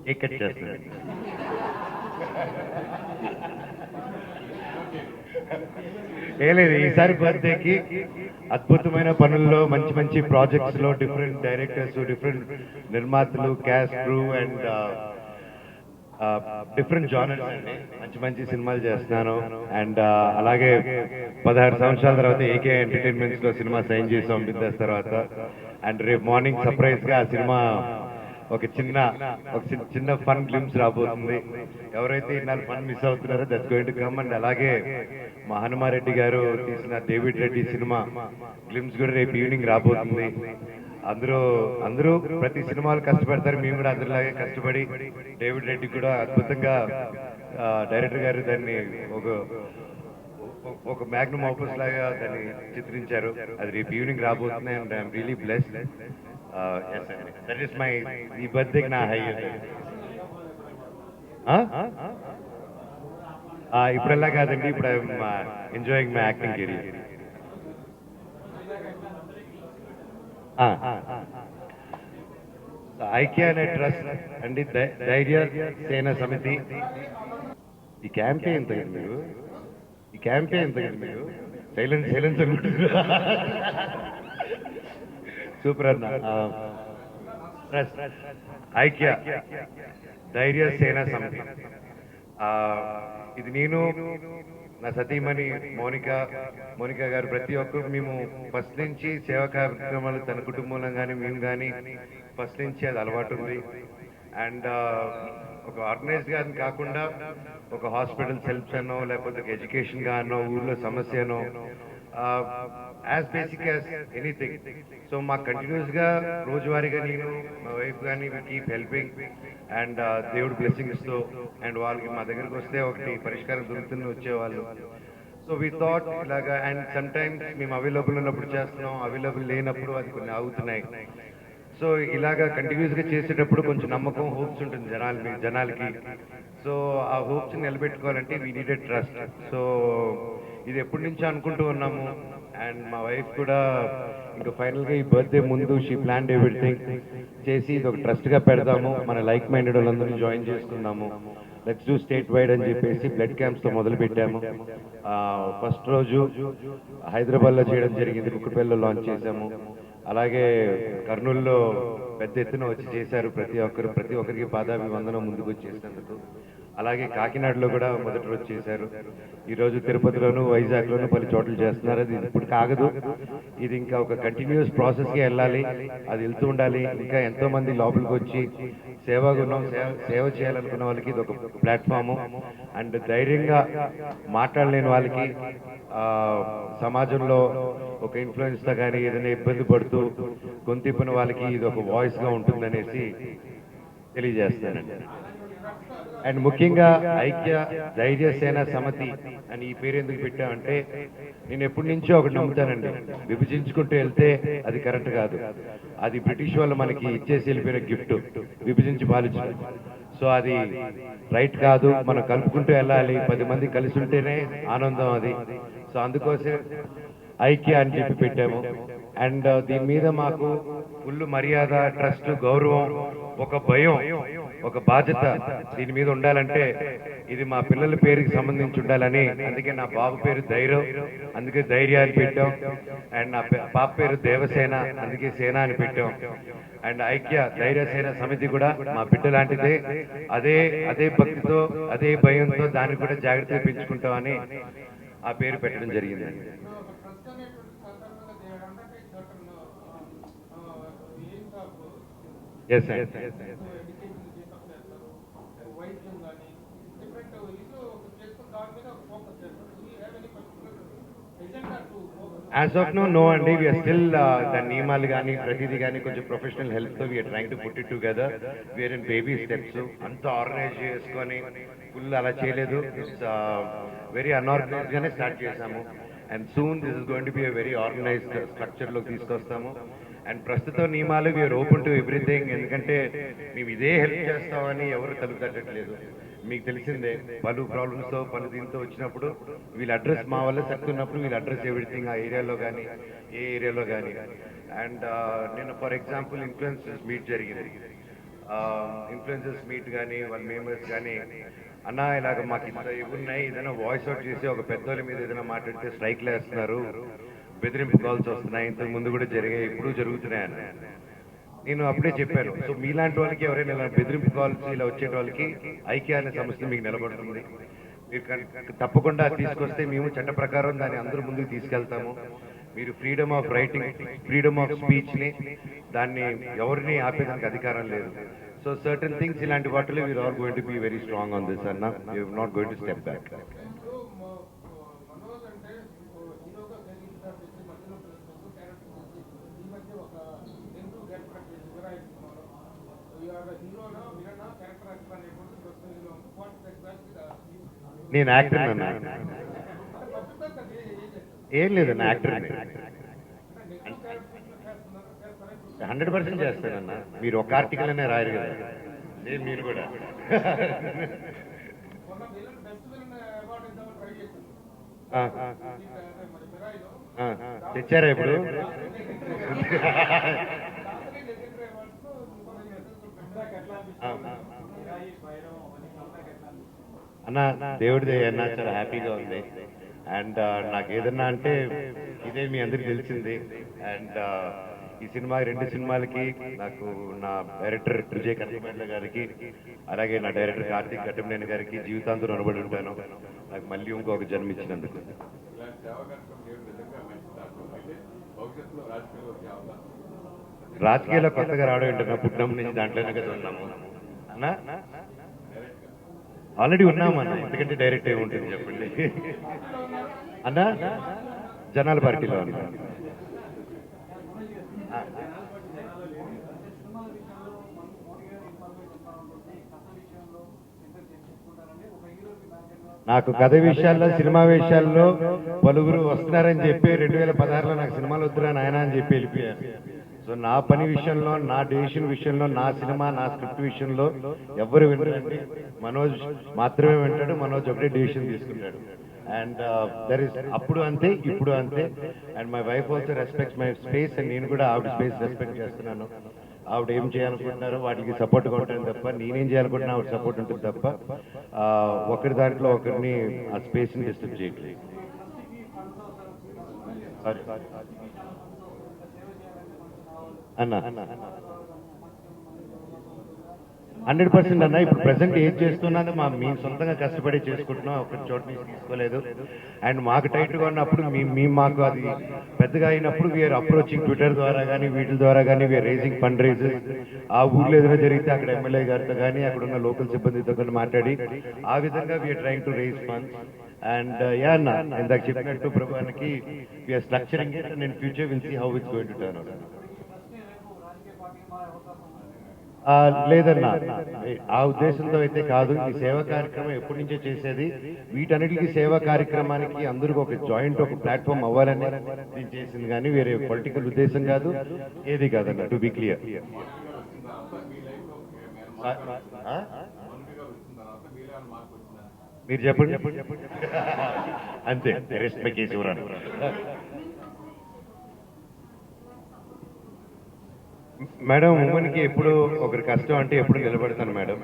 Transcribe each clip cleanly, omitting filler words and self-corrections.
Cake cut చేస్తున్నాడు. ఏ లేదు, ఈసారి బర్త్డేకి అద్భుతమైన పనుల్లో మంచి మంచి ప్రాజెక్ట్స్ లో డిఫరెంట్ డైరెక్టర్స్, డిఫరెంట్ నిర్మాతలు, caste, crew and different genres అండి. మంచి మంచి సినిమాలు చేస్తున్నాను. అండ్ అలాగే 16 సంవత్సరాల తర్వాత ఏకే ఎంటర్టైన్మెంట్స్ లో సినిమా సైన్ చేసాం బిందాస్ తర్వాత. అండ్ రేపు మార్నింగ్ సర్ప్రైజ్ గా ఆ సినిమా ఒక చిన్న ఫన్ గ్లిమ్స్ రాబోతుంది. ఎవరైతే ఇన్నాళ్ళు ఫన్ మిస్ అవుతున్నారో that's going to come. And అలాగే మా హనుమారెడ్డి గారు తీసిన డేవిడ్ రెడ్డి సినిమా గ్లిమ్స్ కూడా రేపు ఈవినింగ్ రాబోతుంది. అందరూ అందరూ ప్రతి సినిమాలు కష్టపడతారు, మేము కూడా అందరిలాగే కష్టపడి డేవిడ్ రెడ్డి కూడా అద్భుతంగా డైరెక్టర్ గారు దాన్ని ఒక మ్యాగ్నమ్ ఆపస్ లాగా దాన్ని చిత్రించారు. అది రేపు ఈవినింగ్ రాబోతుంది. And I'm really blessed. That is my ఈ బర్త్డేకి నా హై. ఇప్పుడల్లా కాదండి, ఇప్పుడు I'm enjoying my acting career. ఐక్య అనే ట్రస్ట్ అండి, ధైర్య సేన సమితి. ఈ క్యాంపే ఎంత మీరు, ఈ క్యాంపే ఎంత మీరు సైలెన్స్ అనుకుంటున్నారు. సూపర్ అన్న. ట్రస్ట్ ఐక్య ధైర్య సేన సమితి. ఇది నేను, నా సతీమణి మోనిక గారు, ప్రతి ఒక్కరు మేము ఫస్ట్ నుంచి సేవా కార్యక్రమాలు తన కుటుంబంలో కానీ మేము కానీ ఫస్ట్ నుంచి అది అలవాటు ఉంది. అండ్ ఒక ఆర్గనైజ్ గాని కాకుండా ఒక హాస్పిటల్ సెల్ఫ్స్ అనో లేకపోతే ఒక ఎడ్యుకేషన్ గానో ఊళ్ళో సమస్యనో as basic as anything. So మాకు కంటిన్యూస్ గా రోజువారీగా నేను మా వైఫ్ కానీ కీప్ హెల్పింగ్. అండ్ దేవుడు బ్లెస్సింగ్స్ తో అండ్ వాళ్ళకి మా దగ్గరికి వస్తే ఒకటి పరిష్కారం దొరుకుతుంది వచ్చేవాళ్ళు. సో వి థాట్ ఇలాగా. అండ్ సమ్ టైమ్స్ మేము అవైలబుల్ ఉన్నప్పుడు చేస్తున్నాం, అవైలబుల్ లేనప్పుడు అది కొన్ని ఆగుతున్నాయి. సో ఇలాగా కంటిన్యూస్ గా చేసేటప్పుడు కొంచెం నమ్మకం, హోప్స్ ఉంటుంది జనాలకి. సో ఆ హోప్స్ నిలబెట్టుకోవాలంటే వీ నీడెడ్ ట్రస్ట్. సో ఇది ఎప్పటి నుంచో అనుకుంటూ ఉన్నాము. అండ్ మా వైఫ్ కూడా ఇంకా ఫైనల్ గా ఈ బర్త్డే ముందు షీ ప్లాన్ ఎవ్రీథింగ్ చేసి ఇది ఒక ట్రస్ట్ గా పెడదాము, మన లైక్ మైండెడ్ వాళ్ళందరినీ జాయిన్ చేసుకుందాము, లెట్స్ డూ స్టేట్ వైడ్ అని చెప్పేసి బ్లడ్ క్యాంప్స్ తో మొదలు పెట్టాము. ఫస్ట్ రోజు హైదరాబాద్ లో చేయడం జరిగింది, కుక్కపల్లిలో లాంచ్ చేశాము. అలాగే కర్నూలులో పెద్ద ఎత్తున వచ్చి చేశారు ప్రతి ఒక్కరికి పాదాభివందనం ముందుకు వచ్చేసినందుకు. అలాగే కాకినాడలో కూడా మొదటి రోజు చేశారు. ఈ రోజు తిరుపతిలోను వైజాగ్లోను పలు చోట్ల చేస్తున్నారు. అది ఇప్పుడు కాగదు, ఇది ఇంకా ఒక కంటిన్యూస్ ప్రాసెస్ గా వెళ్ళాలి, అది వెళ్తూ ఉండాలి. ఇంకా ఎంతో మంది లోపలికి వచ్చి సేవ చేయాలనుకున్న వాళ్ళకి ఇది ఒక ప్లాట్ఫాము. అండ్ ధైర్యంగా మాట్లాడలేని వాళ్ళకి సమాజంలో ఒక ఇన్ఫ్లుయెన్స్ తో కానీ ఏదైనా ఇబ్బంది పడుతూ గొంతిప్పిన వాళ్ళకి ఇది ఒక వాయిస్ గా ఉంటుందనేసి తెలియజేస్తానండి. అండ్ ముఖ్యంగా ఐక్య ధైర్య సేన సమితి అని ఈ పేరు ఎందుకు పెట్టామంటే, నేను ఎప్పటి నుంచో ఒకటి నమ్ముతానండి, విభజించుకుంటూ వెళ్తే అది కరెక్ట్ కాదు. అది బ్రిటిష్ వాళ్ళు మనకి ఇచ్చేసి వెళ్ళిపోయిన గిఫ్ట్, విభజించి పాలించడం. సో అది రైట్ కాదు, మనం కలుపుకుంటూ వెళ్ళాలి. 10 మంది కలిసి ఉంటేనే ఆనందం అది. సో అందుకోసం ఐక్య అని చెప్పి పెట్టాము. అండ్ దీని మీద మాకు ఫుల్ మర్యాద, ట్రస్ట్, గౌరవం, ఒక భయం, ఒక బాధ్యత దీని మీద ఉండాలంటే ఇది మా పిల్లల పేరుకి సంబంధించి ఉండాలని. అందుకే నా బాబు పేరు ధైర్యం, అందుకే ధైర్య అని పెట్టాం. అండ్ నా పాప పేరు దేవసేన, అందుకే సేన అని పెట్టాం. అండ్ ఐక్య ధైర్య సేన సమితి కూడా మా బిడ్డ లాంటిదే. అదే భక్తితో, అదే భయంతో దాన్ని కూడా జాగ్రత్తగా పెంచుకుంటామని ఆ పేరు పెట్టడం జరిగింది. Yes sir. As of now అండి, వీఆర్ స్టిల్ దాని నియమాలు కానీ ప్రతిదీ కానీ కొంచెం ప్రొఫెషనల్ హెల్ప్ తో we're trying to put it together. We're in baby steps. అంతా ఆర్గనైజ్ చేసుకొని ఫుల్ అలా చేయలేదు. ఇట్స్ వెరీ అన్ఆర్గనైజ్ గానే స్టార్ట్ చేశాము. And soon this is going to be a very organized structure లోకి తీసుకొస్తాము. అండ్ ప్రస్తుత నియమాలు వీఆర్ ఓపెన్ టు ఎవ్రీథింగ్. ఎందుకంటే మేము ఇదే హెల్ప్ చేస్తామని ఎవరు తలుపు తట్టట్లేదు. మీకు తెలిసిందే, పలు ప్రాబ్లమ్స్ తో పలు దీంతో వచ్చినప్పుడు వీళ్ళ అడ్రస్ మా వల్ల చెప్తున్నప్పుడు వీళ్ళ అడ్రస్ ఎవ్రీథింగ్ ఆ ఏరియాలో కానీ ఏ ఏరియాలో కానీ. అండ్ నేను ఫర్ ఎగ్జాంపుల్ ఇన్ఫ్లుయెన్సర్స్ మీట్ జరిగింది. ఇన్ఫ్లుయెన్సర్స్ మీట్ కానీ వాళ్ళ మెంబర్స్ కానీ అన్న ఇలాగ మాకు ఇంత ఇవి ఉన్నాయి, ఏదైనా వాయిస్ అవుట్ చేసి ఒక పెద్దోళ్ళ మీద ఏదైనా మాట్లాడితే స్ట్రైక్లు వేస్తున్నారు, బెదిరింపు కాల్స్ వస్తున్నాయి, ఇంతకు ముందు కూడా జరిగాయి, ఇప్పుడు జరుగుతున్నాయి అన్న. నేను అప్పుడే చెప్పాను, సో మీలాంటి వాళ్ళకి ఎవరైనా ఇలా బెదిరింపు కాల్స్ ఇలా వచ్చే వాళ్ళకి ఐక్య అనే సంస్థ మీకు నిలబడుతుంది. మీరు తప్పకుండా తీసుకొస్తే మేము చట్ట ప్రకారం దాన్ని అందరూ ముందుకు తీసుకెళ్తాము. మీరు freedom of writing, freedom of స్పీచ్ని దాన్ని ఎవరిని ఆపేదానికి అధికారం లేదు. సో సర్టన్ థింగ్స్ ఇలాంటి వాటిలో we're all going to be very strong on this అన్న. We're not going to step back. నేను యాక్టర్ అన్నా, ఏం లేదు నా యాక్టర్ 100% చేస్తానన్నా. మీరు ఒక ఆర్టికల్ అనే రాయరు కదా, నేను మీరు కూడా తెచ్చారా ఇప్పుడు? అన్న దేవుడిదే అన్న, చాలా హ్యాపీగా ఉంది. అండ్ నాకు ఏదన్నా అంటే ఇదే మీ అందరికి తెలిసింది. అండ్ ఈ సినిమా 2 సినిమాలకి నాకు నా డైరెక్టర్ విజయ్ కనకమేళ్ళ గారికి, అలాగే నా డైరెక్టర్ కార్తీక్ ఘట్టమనేని గారికి జీవితాంతం రుణపడి ఉంటాను, నాకు మళ్ళీ ఇంకొక జన్మ ఇచ్చినందుకు. రాజకీయాల్లో కొత్తగా రావడం ఏంటన్నా, పుట్టినప్పటి నుంచి దాంట్లోనే కదా ఉన్నాము అన్న. ఆల్రెడీ ఉన్నాము అన్న, ఎందుకంటే డైరెక్ట్ ఏముంటుంది చెప్పండి అన్న. జనాల పార్టీలో ఉన్నా. నాకు కథ విషయాల్లో, సినిమా విషయాల్లో పలువురు వస్తున్నారని చెప్పి 2016లో నాకు సినిమాలు వద్దురా నాయన అని చెప్పి వెళ్ళిపోయారు. సో నా పని విషయంలో, నా డెసిషన్ విషయంలో, నా సినిమా, నా స్క్రిప్ట్ విషయంలో ఎవరు వినరండి. మనోజ్ మాత్రమే వింటాడు. మనోజ్ ఒకటే డెసిషన్ తీసుకుంటాడు. అండ్ దర్ ఇస్ అప్పుడు అంతే, ఇప్పుడు అంతే. And my wife also respects my space, and నేను కూడా ఆవిడ స్పేస్ రెస్పెక్ట్ చేస్తున్నాను. ఆవిడ ఏం చేయాలనుకుంటున్నారో వాటికి సపోర్ట్గా ఉంటాను తప్ప, నేనేం చేయాలనుకుంటున్నా ఆవిడ సపోర్ట్ ఉంటుంది తప్ప ఒకరి దాంట్లో ఒకరిని ఆ స్పేస్ని డిస్టర్బ్ చేయట్లేదు. అన్న 100% అన్న. ఇప్పుడు ప్రెసెంట్ ఏం చేస్తున్నది మేము సొంతంగా కష్టపడి చేసుకుంటున్నాం, ఒక చోట నుంచి తీసుకోలేదు. అండ్ మాకు టైట్గా ఉన్నప్పుడు మాకు అది పెద్దగా అయినప్పుడు వీఆర్ అప్రోచింగ్ ట్విట్టర్ ద్వారా కానీ వీటి ద్వారా కానీ వీఆర్ రేజింగ్ ఫండ్ రైజెస్. ఆ ఊర్లో ఏదైనా జరిగితే అక్కడ ఎమ్మెల్యే గారితో కానీ అక్కడ ఉన్న లోకల్ సిబ్బందితో కానీ మాట్లాడి ఆ విధంగా we're trying to raise funds. And yeah అన్న, ఇందాక చెప్పినట్టు ప్రభుత్వానికి we're structuring it, and in future will see how it's going to turn out. లేదన్నా, ఆ ఉద్దేశంతో అయితే కాదు. ఈ సేవా కార్యక్రమం ఎప్పటి నుంచో చేసేది. వీటన్నిటికీ సేవా కార్యక్రమానికి అందరికీ ఒక జాయింట్, ఒక ప్లాట్ఫామ్ అవ్వాలని నేను చేసింది, కానీ వేరే పొలిటికల్ ఉద్దేశం కాదు, ఏది కాదన్న. To be clear. మీరు చెప్పండి అంతే. రెస్పెక్ట్ చేసి ఇవ్వరాను. మేడం, ఉమెన్కి ఎప్పుడు ఒకరి కష్టం అంటే ఎప్పుడు నిలబడతాను మేడం,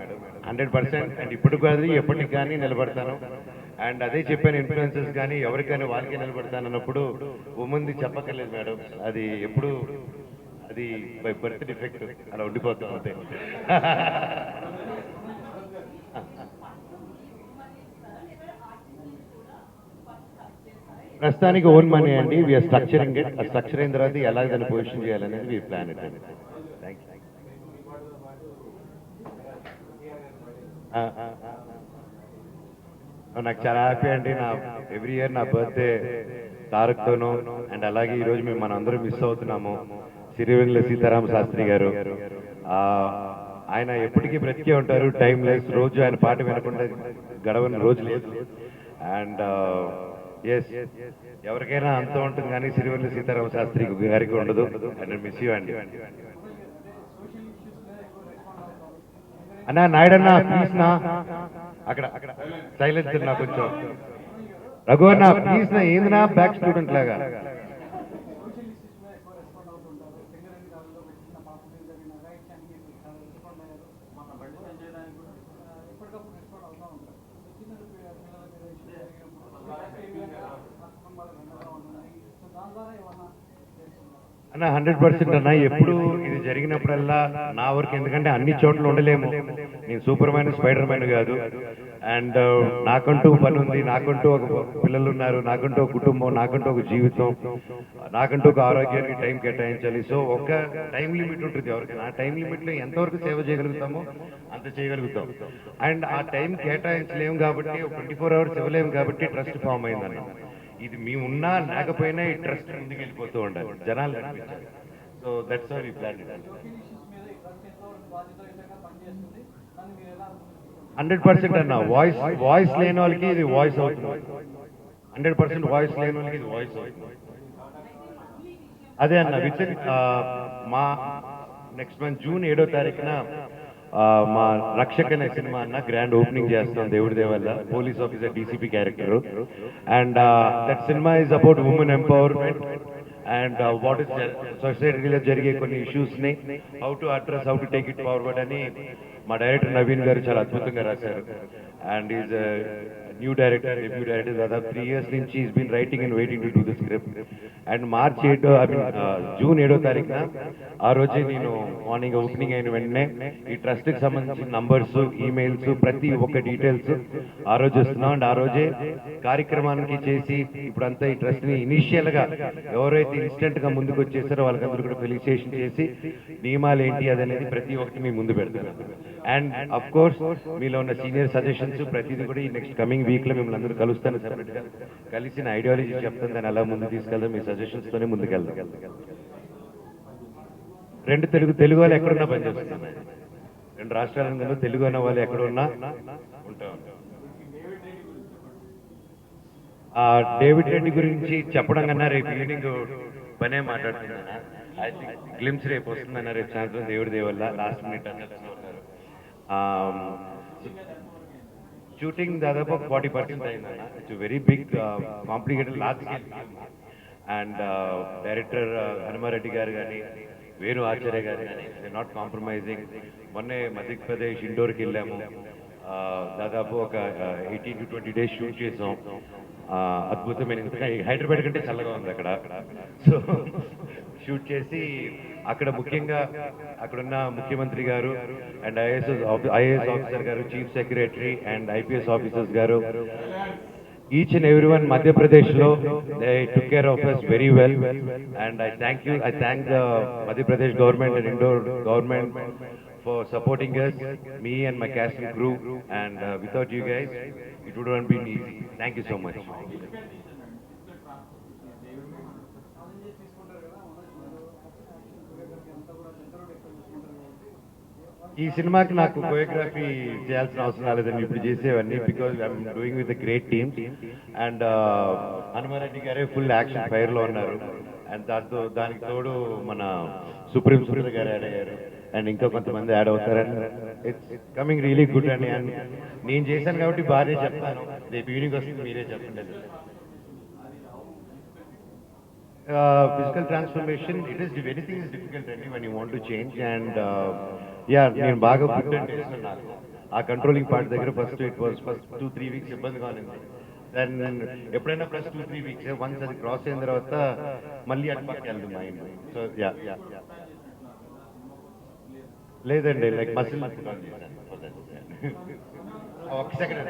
100%. అండ్ ఇప్పుడు కాదు, ఎప్పటికి కానీ నిలబడతాను. అండ్ అదే చెప్పాను, ఇన్ఫ్లుయెన్సర్స్ కానీ ఎవరికైనా వాళ్ళకే నిలబడతాను అన్నప్పుడు ఉమెన్ది చెప్పక్కర్లేదు మేడం, అది ఎప్పుడు అది బై బర్త్ డిఫెక్ట్ అలా ఉండిపోతాం అంతే. ప్రస్తుతానికి ఓన్ మనీ అండి. We're structuring it. ఆ స్ట్రక్చర్ అయిన తర్వాత ఎలా దాన్ని పొజిషన్ చేయాలనేది వీ ప్లాన్ ఇట్ అండి. నాకు చాలా హ్యాపీ అండి. నా ఎవ్రీ ఇయర్ నా బర్త్డే తారక్తోనూ, అండ్ అలాగే ఈరోజు మేము మన అందరూ మిస్ అవుతున్నాము సిరివెన్నెల సీతారామ శాస్త్రి గారు. ఆయన ఎప్పటికీ బ్రతికే ఉంటారు, టైం లెస్. రోజు ఆయన పాట వినకుండా గడవని రోజు లేదు. అండ్ ఎస్, ఎవరికైనా అంత ఉంటుంది కానీ సిరివెన్నెల సీతారామ శాస్త్రి గారికి ఉండదు. అండ్ మిస్ యూ అండి. అన్నా నాయుడన్నా ప్లీజ్ నా, అక్కడ సైలెన్స్ నా కొంచెం. రఘు అన్న ప్లీజ్ నా, ఏందినా బ్యాక్ స్టూడెంట్ లాగా. అన్న 100% అన్న. ఎప్పుడు ఇది జరిగినప్పుడల్లా నా వరకు, ఎందుకంటే అన్ని చోట్ల ఉండలేము, నేను సూపర్ మ్యాన్ స్పైడర్ మ్యాన్ కాదు. అండ్ నాకంటూ పని ఉంది, నాకంటూ ఒక పిల్లలు ఉన్నారు, నాకంటూ ఒక కుటుంబం, నాకంటూ ఒక జీవితం, నాకంటూ ఒక ఆరోగ్యానికి టైం కేటాయించాలి. సో ఒక టైం లిమిట్ ఉంటుంది ఎవరికి. ఆ టైం లిమిట్లో ఎంతవరకు సేవ చేయగలుగుతామో అంత చేయగలుగుతాం. అండ్ ఆ టైం కేటాయించలేము కాబట్టి, 24 అవర్స్ ఇవ్వలేము కాబట్టి ట్రస్ట్ ఫామ్ అయిందన్న. ఇది మేము ఉన్నా లేకపోయినా ఈ ట్రస్ట్ ముందుకు వెళ్ళిపోతూ ఉండాలి, జనాలు కనిపించాలి. So that's why we plan it. 100% అన్న. వాయిస్ లేని వాళ్ళకి ఇది వాయిస్ అవుతుంది. 100% వాయిస్ లేని వాళ్ళకి ఇది వాయిస్ అవుతుంది. అదే అన్న, విత్ మా నెక్స్ట్ మంత్ జూన్ 7వ తారీఖున మా రక్షక్ అనే సినిమా అన్న గ్రాండ్ ఓపెనింగ్ చేస్తాం దేవుడి దేవల్ల. Police officer DCP character. And that cinema is about women empowerment and what is సొసైటీలో జరిగే కొన్ని ఇష్యూస్ని how to address, how to take it forward అని మా డైరెక్టర్ నవీన్ గారు చాలా అద్భుతంగా రాశారు. And is new director, debut director. దాదాపు 3 years నుంచి is been writing and waiting to do the script. And June 7వ తారీఖున ఆ రోజే నేను మార్నింగ్ ఓపెనింగ్ అయిన వెంటనే ఈ ట్రస్ట్కి సంబంధించిన నంబర్స్, ఈమెయిల్స్, ప్రతి ఒక్క డీటెయిల్స్ ఆ రోజు ఇస్తున్నాం. అండ్ ఆ రోజే కార్యక్రమానికి చేసి ఇప్పుడంతా ఈ ట్రస్ట్ని ఇనిషియల్గా ఎవరైతే ఇన్స్టెంట్ గా ముందుకు వచ్చేసారో వాళ్ళకందరూ కూడా ఫెలిసిటేషన్ చేసి నియమాలు ఏంటి అదనేది ప్రతి ఒక్కటి మీ ముందు పెడతారు. అండ్ అఫ్ కోర్స్ మీలో ఉన్న సీనియర్ సజెషన్స్ ప్రతిదీ కూడా ఈ నెక్స్ట్ కమింగ్ వీక్ లో మిమ్మల్ని అందరూ కలుస్తాను, సెపరేట్ గా కలిసిన ఐడియాలజీ చెప్తాను, దాన్ని అలా ముందు తీసుకెళ్దాం, మీ సజెషన్స్ తోనే ముందుకెళ్దాం. 2 తెలుగు వాళ్ళు ఎక్కడున్నా పనిచేస్తున్నాయి, 2 రాష్ట్రాలలో తెలుగు అన్న వాళ్ళు ఎక్కడున్నా ఉంటాం. డేవిడ్ రెడ్డి గురించి చెప్పడం కన్నా రేపు ఈవినింగ్ పనే మాట్లాడుతున్నాను. ఐ థింక్ గ్లిమ్స్ రేపు వస్తుందన్న, రేపు సాయంత్రం దేవుడి దేవల్ల లాస్ట్ మినిట్ అన్నారు. షూటింగ్ దాదాపు 40% అయిందన్న. It's very big complicated large scale. And director Hanumareddy గారు కానీ, వేణు ఆచార్య గారు కానీ నాట్ కాంప్రమైజింగ్. మొన్నే మధ్యప్రదేశ్ ఇండోర్కి వెళ్ళాము, దాదాపు ఒక 18 to 20 days షూట్ చేసాం. అద్భుతమైన, హైదరాబాద్ కంటే చల్లగా ఉంది అక్కడ. సో షూట్ చేసి అక్కడ ముఖ్యంగా అక్కడున్న ముఖ్యమంత్రి గారు అండ్ ఐఏఎస్ ఆఫీసర్ గారు, chief secretary and IPS officers గారు, ఈచ్ అండ్ ఎవ్రీ వన్ మధ్యప్రదేశ్లో they took care of us very well. And I thank the Madhya Pradesh government and Indore government for supporting us, me and my cast and crew, and without you guys, it would not been easy. Thank you so much. ఈ సినిమాకి నాకు choreography చేయాల్సిన అవసరం రాలేదండి, ఇప్పుడు చేసేవన్నీ, because I'm doing with great team. And Hanumareddy గారే full action fire లో ఉన్నారు. అండ్ దానికి తోడు మన సుప్రీం సుప్రీం గారు యాడ్ అయ్యారు, అండ్ ఇంకా కొంతమంది యాడ్ అవుతారని ఇట్స్ కమింగ్ రియలీ గుడ్ అండి. అండ్ నేను చేశాను కాబట్టి బాగానే చెప్తాను, రేపు ఈవినింగ్ వస్తుంది మీరే చెప్పండి. Physical transformation, anything is difficult when you want to change. And నేను బాగా ఫుడ్ అండ్ టేస్ట్ నాకు ఆ కంట్రోలింగ్ పార్ట్ దగ్గర ఫస్ట్ 2-3 weeks ఇబ్బందిగా ఉంది. దెన్ ఎప్పుడైనా ప్లస్ 2-3 weeks వన్స్ అది క్రాస్ అయిన తర్వాత మళ్ళీ అటు పక్కకి వెళ్తుంది మైండ్. సో లేదండి, లైక్ మసిల్ ఒక సెకండ్.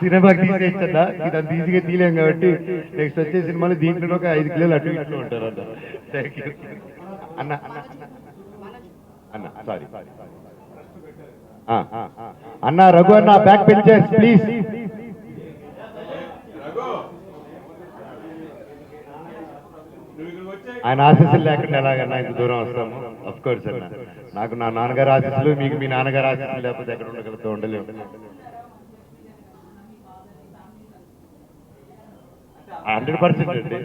సినిమాకి తీసేచ్చా, ఇది అంత ఈజీగా తీయలేం కాబట్టి నెక్స్ట్ వచ్చే సినిమాలు దీంట్లో ఒక 5 kilos అటు ఇట్లు ఉంటారు అన్న. థ్యాంక్ యూ అన్న. అన్న సారీ అన్న, రఘు అన్న బ్యాక్ బెంచర్స్ ప్లీజ్. ఆయన ఆశీస్సులు లేకుండా ఎలాగన్నా ఇంత దూరం వస్తాము. అఫ్ కోర్స్ అన్న, నాకు నా నాన్నగారు ఆశీస్సులు, మీకు మీ నాన్నగారు ఆశీస్సులు లేకపోతే ఎక్కడ ఉండగలుగుతూ ఉండలేము. 100% అండి.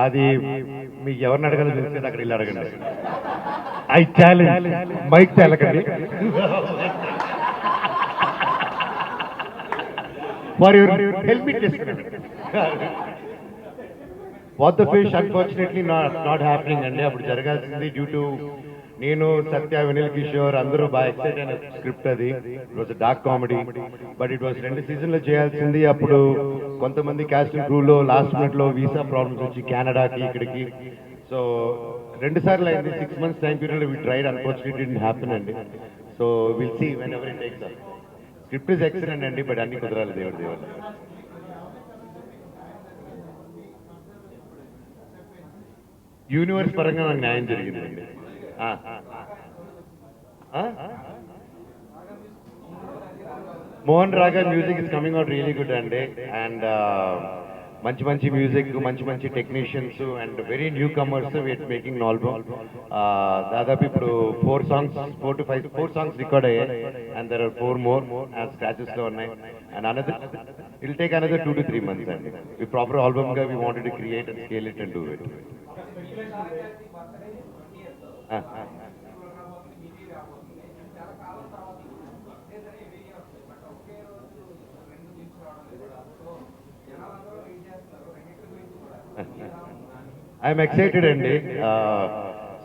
అది మీకు ఎవరిని అడగాలో తెలిసేది అక్కడ ఇల్లు అడగండి. ఐ ఛాలెంజ్, మైక్ తేలకండి. For your help me what the fish unfortunately not happening అండి. అప్పుడు జరగాల్సింది డ్యూ టు నేను సత్య వినిల్ కిషోర్ అందరూ బాగా ఎక్సైట్ అయిన స్క్రిప్ట్ అది. It was dark comedy, but it was 2 సీజన్లో చేయాల్సింది. అప్పుడు కొంతమంది క్యాస్టింగ్ క్రూలో లాస్ట్ మినిట్ లో వీసా ప్రాబ్లమ్స్ వచ్చి కెనడాకి ఇక్కడికి, సో 2 సార్లు అయింది. 6 months time period we tried, unfortunately it didn't happen అండి. So will see whenever it takes up. Script is excellent అండి, బట్ అన్ని కుదరాలి దేవుడి దేవుడు. యూనివర్స్ పరంగా నాకు న్యాయం జరిగిందండి. Mohan Raga music is coming out really good అండి. అండ్ మంచి మంచి మ్యూజిక్, మంచి మంచి technicians and very new comers we're making album. దాదాపు ఇప్పుడు 4 to 5 సాంగ్స్ రికార్డ్ అయ్యాయి. And there are 4 more scratches లో ఉన్నాయి. And another ill take another 2 to 3 months అండి. ఈ ప్రాపర్ ఆల్బమ్ గా we wanted to create and scale it and do it. I'm excited అండి.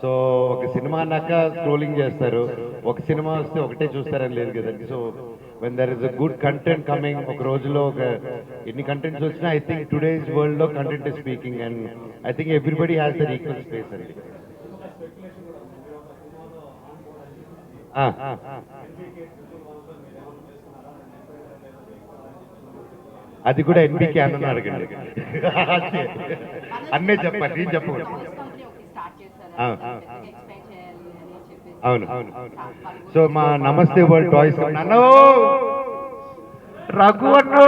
So ఒక సినిమా అన్నాక scrolling చేస్తారు, ఒక సినిమా వస్తే ఒకటే చూస్తారని లేదు కదండి. So when there is a good content coming, ఒక రోజులో ఒక ఎన్ని కంటెంట్స్ వచ్చినా ఐ థింక్ టుడేస్ వరల్డ్ లో content is speaking and I think everybody has their equal space అండి. అది కూడా ఎన్బికే అన్న అడగండి. అన్నే చెప్పండి, నేను చెప్పకూడదు. అవును అవును. సో మా నమస్తే వరల్డ్ టాయ్స్ అన్నో రఘు అన్నో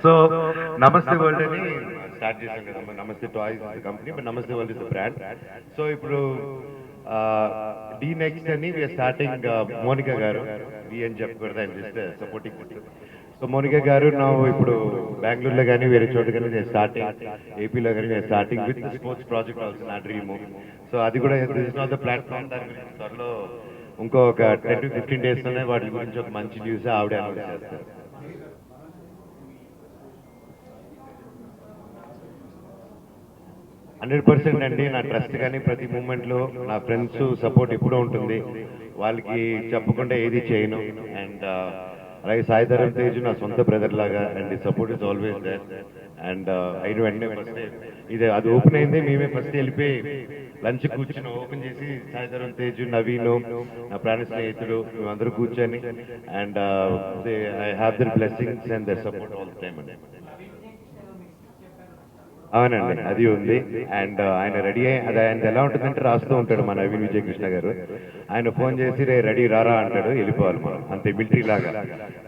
సో నమస్తే వరల్డ్ అని స్టార్ట్ చేశాం కదా. నమస్తే టాయ్స్ కంపెనీ, బట్ నమస్తే world is the brand. So ఇప్పుడు డి నెక్స్ట్ అని వీఆర్ స్టార్టింగ్. మోనికా గారు డి అని చెప్పకూడదు, ఆయన జస్ట్ సపోర్టింగ్. సో మోనికా గారు నా ఇప్పుడు బెంగళూరులో కానీ వేరే చోట కానీ నేను స్టార్టింగ్, ఏపీలో కానీ నేను starting with sports project also నా డ్రీమ్. సో అది కూడా దిస్ నాట్ ద ప్లాట్ఫామ్. దాని గురించి త్వరలో ఇంకొక 10 to 15 days లోనే వాటి గురించి ఒక మంచి న్యూస్ ఆవిడ అనౌన్స్ చేస్తారు. 100% అండి. నా ట్రస్ట్ కానీ ప్రతి మూమెంట్లో నా ఫ్రెండ్స్ సపోర్ట్ ఎప్పుడూ ఉంటుంది. వాళ్ళకి చెప్పకుండా ఏది చేయను. అండ్ అలాగే సాయి ధరమ్ తేజ్ నా సొంత బ్రదర్ లాగా, and support is always there. And అయిన వెంటనే ఫస్ట్ ఇది అది ఓపెన్ అయింది, మేమే ఫస్ట్ వెళ్ళిపోయి లంచ్ కూర్చొని ఓపెన్ చేసి సాయి ధరమ్ తేజ్, నవీన్, నా ప్రాణ స్నేహితుడు, మేమందరూ కూర్చొని and I have their blessings and their support all the time అండి. అవునండి, అది ఉంది. అండ్ ఆయన రెడీ అయ్యి అది ఆయన ఎలా ఉంటుందంటే రాస్తూ ఉంటాడు మన నవీన్ విజయ్ కృష్ణ గారు. ఆయన ఫోన్ చేసి రే రెడీ రారా అంటాడు, వెళ్ళిపోవాలి మనం, అంతే మిలిటరీ లాగా.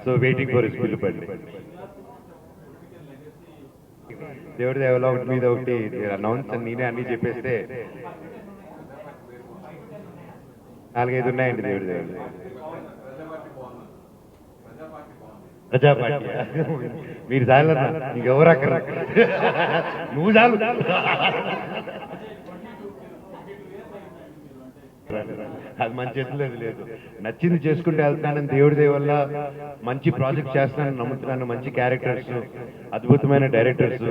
సో వెయిటింగ్ ఫర్ హిస్ పిలుపండి. దేవుడి దేవలో ఒకటి మీద ఒకటి అనౌన్స్ అని నేనే అన్ని చెప్పేస్తే 4-5 ఉన్నాయండి దేవుడి దేవుడు. ప్రజాపార్టీ మీరు చాలు, ఇంకెవరు అక్కడ నువ్వు చాలు. అది మన చేతిలో లేదు. నచ్చింది చేసుకుంటే వెళ్తున్నానని దేవుడి దయ వల్ల మంచి ప్రాజెక్ట్ చేస్తున్నానని నమ్ముతున్నాను. మంచి క్యారెక్టర్స్, అద్భుతమైన directors,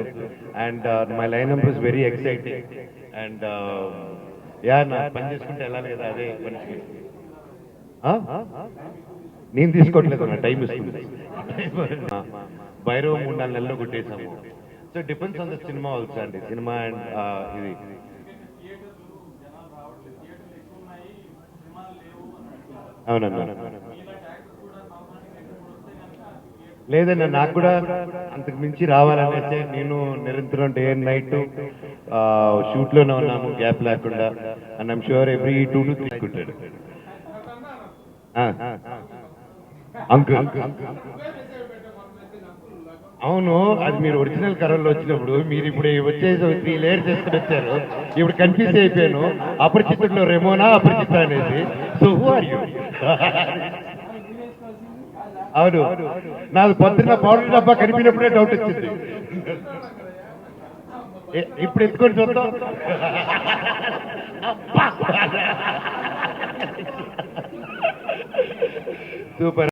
and my line is very exciting. And yeah నా పని చేసుకుంటే వెళ్ళాలి కదా, అదే మనిషికి. నేను తీసుకోవట్లేదు, నా టైం ఇస్తుంది. భైరవ 3-4 నెలల్లో కొట్టేసాము. So depends on the cinema also అండి. సినిమా అండ్ ఇది అవునన్నా లేదన్నా, నాకు కూడా అంతకు మించి రావాలనేసి నేను నిరంతరం డే అండ్ నైట్ షూట్లోనే ఉన్నాము, గ్యాప్ లేకుండా. And I'm sure every 2 to 3 కుట్టాడు అంకుల్. అవును, అది మీరు ఒరిజినల్ కరోల్లో వచ్చినప్పుడు మీరు ఇప్పుడు వచ్చేసి 3 layers చేసుకుని వచ్చారు. ఇప్పుడు కన్ఫ్యూజ్ అయిపోయాను. అపరిచితుల్లో రెమోనా అపరిచిత అనేది. So who are you? అవును, నాకు పొద్దున్న పౌడర్ డబ్బా కనిపినప్పుడే డౌట్ వచ్చింది. ఇప్పుడు ఎత్తుకొని చూద్దాం. సూపర్.